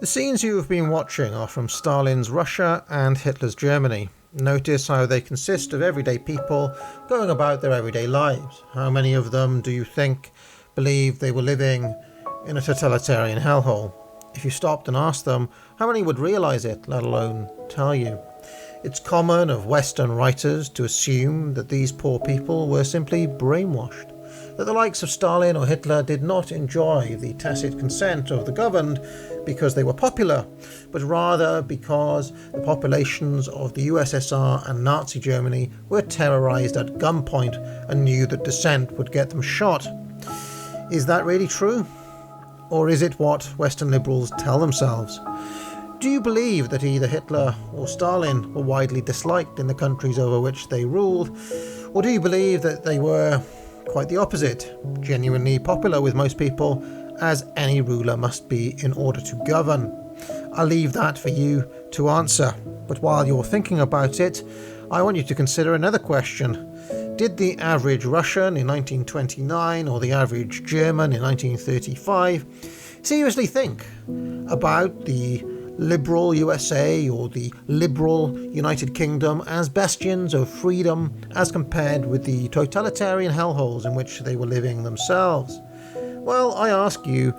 The scenes you have been watching are from Stalin's Russia and Hitler's Germany. Notice how they consist of everyday people going about their everyday lives. How many of them do you think believed they were living in a totalitarian hellhole? If you stopped and asked them, how many would realise it, let alone tell you? It's common of Western writers to assume that these poor people were simply brainwashed, that the likes of Stalin or Hitler did not enjoy the tacit consent of the governed because they were popular, but rather because the populations of the USSR and Nazi Germany were terrorised at gunpoint and knew that dissent would get them shot. Is that really true? Or is it what Western liberals tell themselves? Do you believe that either Hitler or Stalin were widely disliked in the countries over which they ruled? Or do you believe that they were quite the opposite, genuinely popular with most people, as any ruler must be in order to govern? I'll leave that for you to answer, but while you're thinking about it, I want you to consider another question. Did the average Russian in 1929 or the average German in 1935 seriously think about the liberal USA or the liberal United Kingdom as bastions of freedom as compared with the totalitarian hellholes in which they were living themselves? Well, I ask you,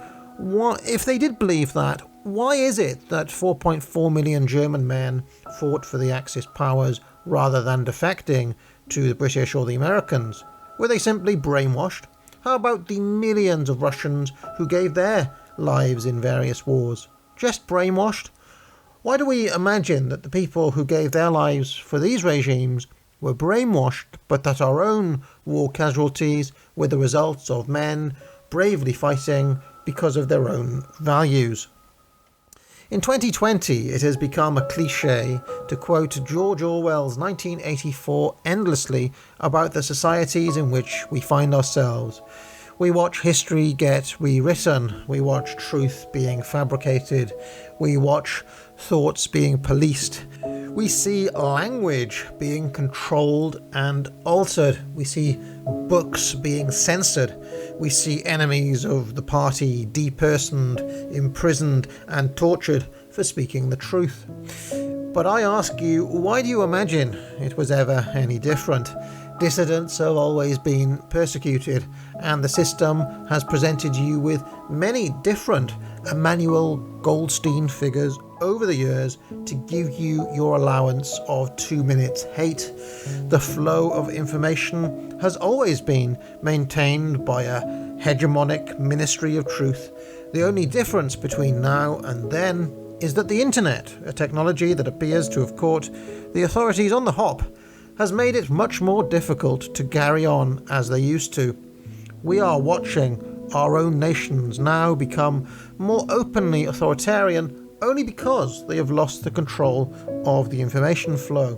if they did believe that, why is it that 4.4 million German men fought for the Axis powers rather than defecting to the British or the Americans? Were they simply brainwashed? How about the millions of Russians who gave their lives in various wars? Just brainwashed? Why do we imagine that the people who gave their lives for these regimes were brainwashed, but that our own war casualties were the results of men bravely fighting because of their own values? In 2020, it has become a cliché to quote George Orwell's 1984 endlessly about the societies in which we find ourselves. We watch history get rewritten, we watch truth being fabricated, we watch thoughts being policed, we see language being controlled and altered, we see books being censored, we see enemies of the party depersoned, imprisoned and tortured for speaking the truth. But I ask you, why do you imagine it was ever any different? Dissidents have always been persecuted, and the system has presented you with many different Emmanuel Goldstein figures over the years to give you your allowance of 2 minutes hate. The flow of information has always been maintained by a hegemonic ministry of truth. The only difference between now and then is that the internet, a technology that appears to have caught the authorities on the hop, has made it much more difficult to carry on as they used to. We are watching our own nations now become more openly authoritarian only because they have lost the control of the information flow.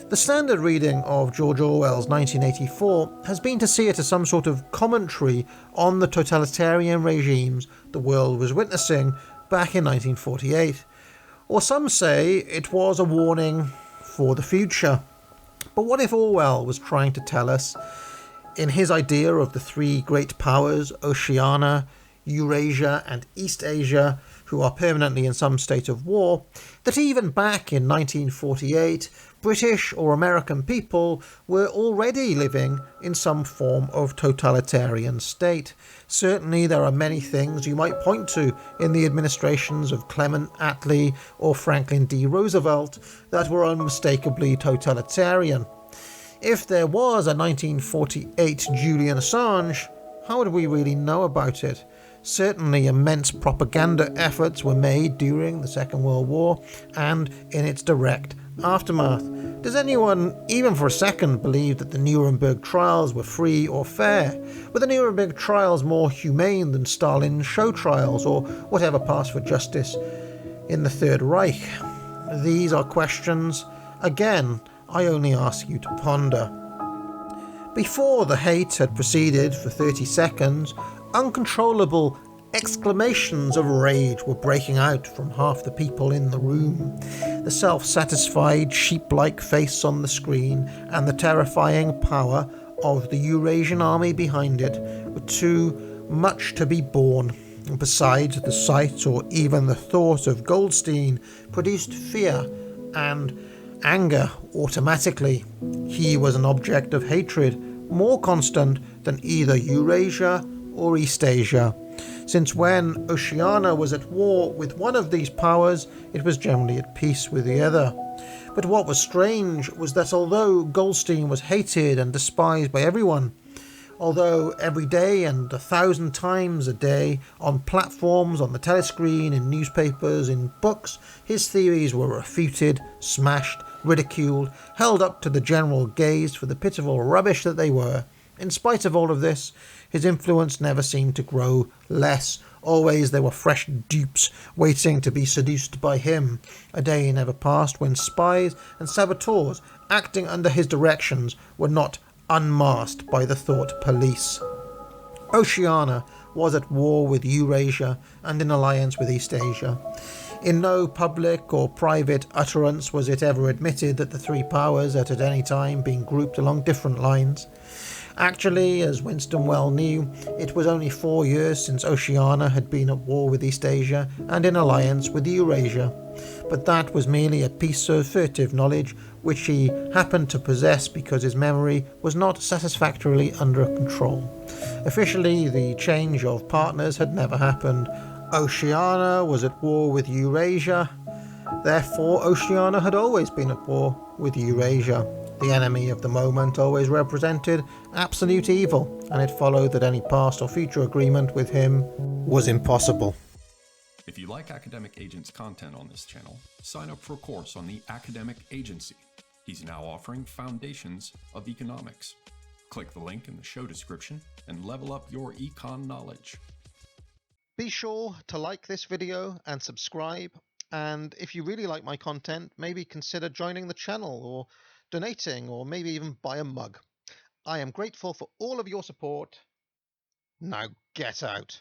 The standard reading of George Orwell's 1984 has been to see it as some sort of commentary on the totalitarian regimes the world was witnessing back in 1948. Or some say it was a warning for the future. But what if Orwell was trying to tell us, in his idea of the three great powers, Oceania, Eurasia and East Asia, who are permanently in some state of war, that even back in 1948, British or American people were already living in some form of totalitarian state. Certainly there are many things you might point to in the administrations of Clement Attlee or Franklin D. Roosevelt that were unmistakably totalitarian. If there was a 1948 Julian Assange, how would we really know about it? Certainly immense propaganda efforts were made during the Second World War and in its direct aftermath. Does anyone, even for a second, believe that the Nuremberg trials were free or fair? Were the Nuremberg trials more humane than Stalin's show trials or whatever passed for justice in the Third Reich? These are questions, again, I only ask you to ponder. Before the hate had proceeded for 30 seconds, uncontrollable exclamations of rage were breaking out from half the people in the room. The self-satisfied, sheep-like face on the screen and the terrifying power of the Eurasian army behind it were too much to be borne. And besides, the sight or even the thought of Goldstein produced fear and anger automatically. He was an object of hatred, more constant than either Eurasia or East Asia. Since when Oceania was at war with one of these powers, it was generally at peace with the other. But what was strange was that although Goldstein was hated and despised by everyone, although every day and 1,000 times a day, on platforms, on the telescreen, in newspapers, in books, his theories were refuted, smashed, ridiculed, held up to the general gaze for the pitiful rubbish that they were. In spite of all of this, his influence never seemed to grow less. Always there were fresh dupes waiting to be seduced by him. A day never passed when spies and saboteurs acting under his directions were not unmasked by the thought police. Oceania was at war with Eurasia and in alliance with East Asia. In no public or private utterance was it ever admitted that the three powers had at any time been grouped along different lines. Actually, as Winston well knew, it was only 4 years since Oceania had been at war with East Asia and in alliance with Eurasia. But that was merely a piece of furtive knowledge which he happened to possess because his memory was not satisfactorily under control. Officially, the change of partners had never happened. Oceania was at war with Eurasia. Therefore, Oceania had always been at war with Eurasia. The enemy of the moment always represented absolute evil, and it followed that any past or future agreement with him was impossible. If you like Academic Agent's content on this channel, sign up for a course on the Academic Agency. He's now offering Foundations of Economics. Click the link in the show description and level up your econ knowledge. Be sure to like this video and subscribe, and if you really like my content, maybe consider joining the channel or donating or maybe even buy a mug. I am grateful for all of your support. Now get out.